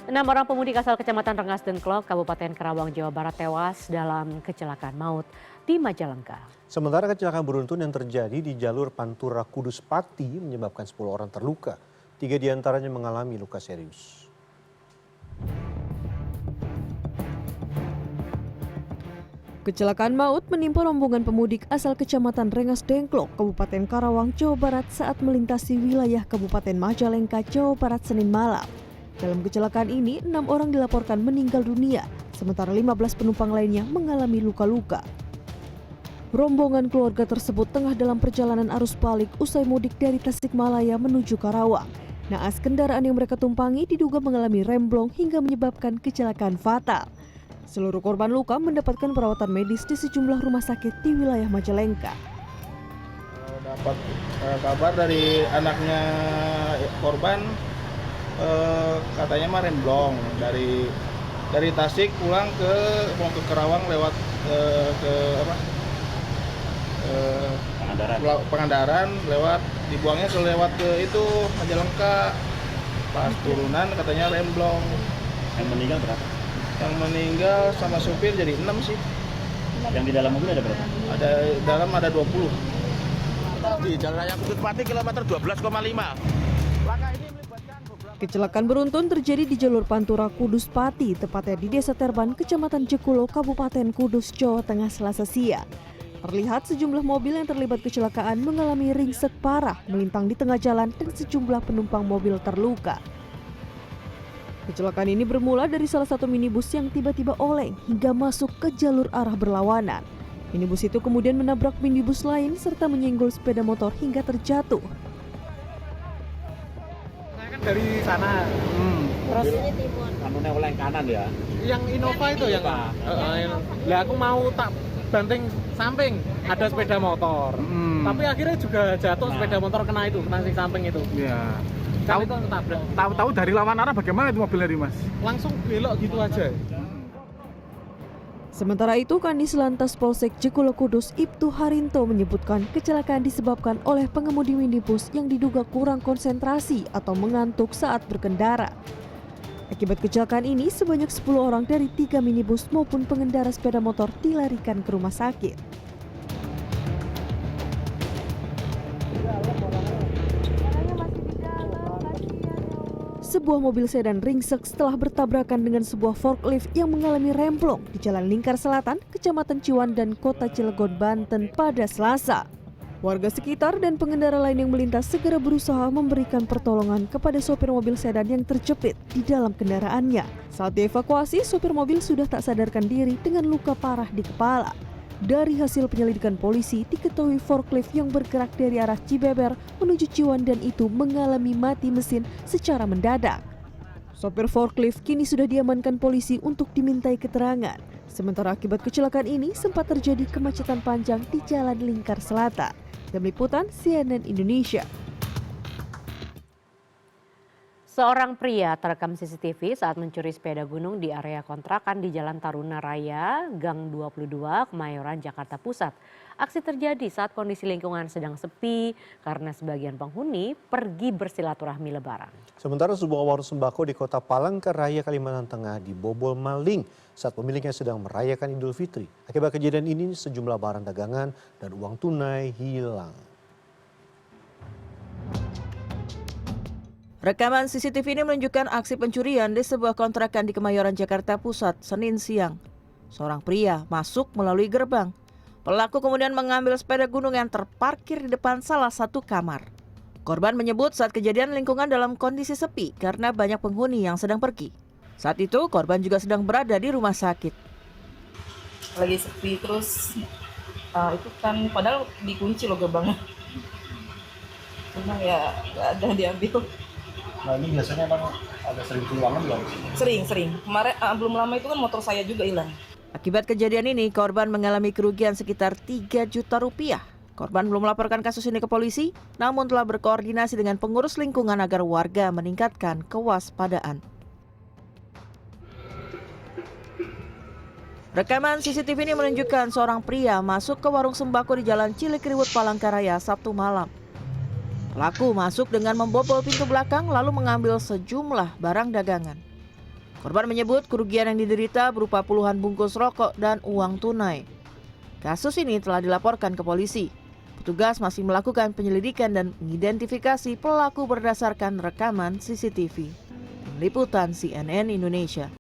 6 orang pemudik asal Kecamatan Rengas Dengklok, Kabupaten Karawang, Jawa Barat tewas dalam kecelakaan maut di Majalengka. Sementara kecelakaan beruntun yang terjadi di jalur Pantura Kudus Pati menyebabkan 10 orang terluka. 3 diantaranya mengalami luka serius. Kecelakaan maut menimpa rombongan pemudik asal Kecamatan Rengas Dengklok, Kabupaten Karawang, Jawa Barat saat melintasi wilayah Kabupaten Majalengka, Jawa Barat Senin malam. Dalam kecelakaan ini, 6 orang dilaporkan meninggal dunia, sementara 15 penumpang lainnya mengalami luka-luka. Rombongan keluarga tersebut tengah dalam perjalanan arus balik usai mudik dari Tasikmalaya menuju Karawang. Naas kendaraan yang mereka tumpangi diduga mengalami remblong hingga menyebabkan kecelakaan fatal. Seluruh korban luka mendapatkan perawatan medis di sejumlah rumah sakit di wilayah Majalengka. Dapat kabar dari anaknya korban, katanya mah remblong dari Tasik pulang mau ke Karawang lewat Pangandaran lewat dibuangnya lewat ke itu Majalengka. Pas turunan katanya remblong. Yang meninggal berapa? Yang meninggal sama supir jadi 6 sih. Yang di dalam mobil ada berapa? Ada dalam ada 20. Di Jalan Raya Kudus Pati kilometer 12,5. Kecelakaan beruntun terjadi di jalur Pantura Kudus Pati, tepatnya di Desa Terban, Kecamatan Jekulo, Kabupaten Kudus, Jawa Tengah, Selasa siang. Terlihat sejumlah mobil yang terlibat kecelakaan mengalami ringsek parah, melintang di tengah jalan dan sejumlah penumpang mobil terluka. Kecelakaan ini bermula dari salah satu minibus yang tiba-tiba oleng hingga masuk ke jalur arah berlawanan. Minibus itu kemudian menabrak minibus lain serta menyenggol sepeda motor hingga terjatuh. Saya kan dari sana, terus Kanunya oleng kanan ya? yang Innova itu yang lah aku mau tak banting samping ada sepeda motor, tapi akhirnya juga jatuh sepeda motor kena si samping itu. Ya. Kan itu ketabrak. Tahu-tahu dari lawan arah bagaimana itu mobil dari Mas? Langsung belok gitu aja. Sementara itu, Kandis Lantas Polsek Jekulo Kudus Ibtu Harinto menyebutkan kecelakaan disebabkan oleh pengemudi minibus yang diduga kurang konsentrasi atau mengantuk saat berkendara. Akibat kecelakaan ini, sebanyak 10 orang dari 3 minibus maupun pengendara sepeda motor dilarikan ke rumah sakit. Sebuah mobil sedan ringsek setelah bertabrakan dengan sebuah forklift yang mengalami remblong di Jalan Lingkar Selatan, Kecamatan Ciwandan, Kota Cilegon, Banten pada Selasa. Warga sekitar dan pengendara lain yang melintas segera berusaha memberikan pertolongan kepada sopir mobil sedan yang terjepit di dalam kendaraannya. Saat dievakuasi, sopir mobil sudah tak sadarkan diri dengan luka parah di kepala. Dari hasil penyelidikan polisi, diketahui forklift yang bergerak dari arah Cibeber menuju Ciwandan itu mengalami mati mesin secara mendadak. Sopir forklift kini sudah diamankan polisi untuk dimintai keterangan. Sementara akibat kecelakaan ini sempat terjadi kemacetan panjang di Jalan Lingkar Selatan. Tim Liputan CNN Indonesia. Seorang pria terekam CCTV saat mencuri sepeda gunung di area kontrakan di Jalan Taruna Raya, Gang 22, Kemayoran, Jakarta Pusat. Aksi terjadi saat kondisi lingkungan sedang sepi karena sebagian penghuni pergi bersilaturahmi Lebaran. Sementara sebuah warung sembako di Kota Palangkaraya, Kalimantan Tengah dibobol maling saat pemiliknya sedang merayakan Idul Fitri. Akibat kejadian ini sejumlah barang dagangan dan uang tunai hilang. Rekaman CCTV ini menunjukkan aksi pencurian di sebuah kontrakan di Kemayoran, Jakarta Pusat, Senin siang. Seorang pria masuk melalui gerbang. Pelaku kemudian mengambil sepeda gunung yang terparkir di depan salah satu kamar. Korban menyebut saat kejadian lingkungan dalam kondisi sepi karena banyak penghuni yang sedang pergi. Saat itu korban juga sedang berada di rumah sakit. Lagi sepi terus itu kan padahal dikunci loh gerbangnya. Cuma ya nggak ada diambil. Nah ini biasanya emang ada sering kehilangan belum? Sering. Kemarin belum lama itu kan motor saya juga hilang. Akibat kejadian ini, korban mengalami kerugian sekitar 3 juta rupiah. Korban belum melaporkan kasus ini ke polisi, namun telah berkoordinasi dengan pengurus lingkungan agar warga meningkatkan kewaspadaan. Rekaman CCTV ini menunjukkan seorang pria masuk ke warung sembako di Jalan Cilikriwut, Palangkaraya, Sabtu malam. Pelaku masuk dengan membobol pintu belakang lalu mengambil sejumlah barang dagangan. Korban menyebut kerugian yang diderita berupa puluhan bungkus rokok dan uang tunai. Kasus ini telah dilaporkan ke polisi. Petugas masih melakukan penyelidikan dan mengidentifikasi pelaku berdasarkan rekaman CCTV. Liputan CNN Indonesia.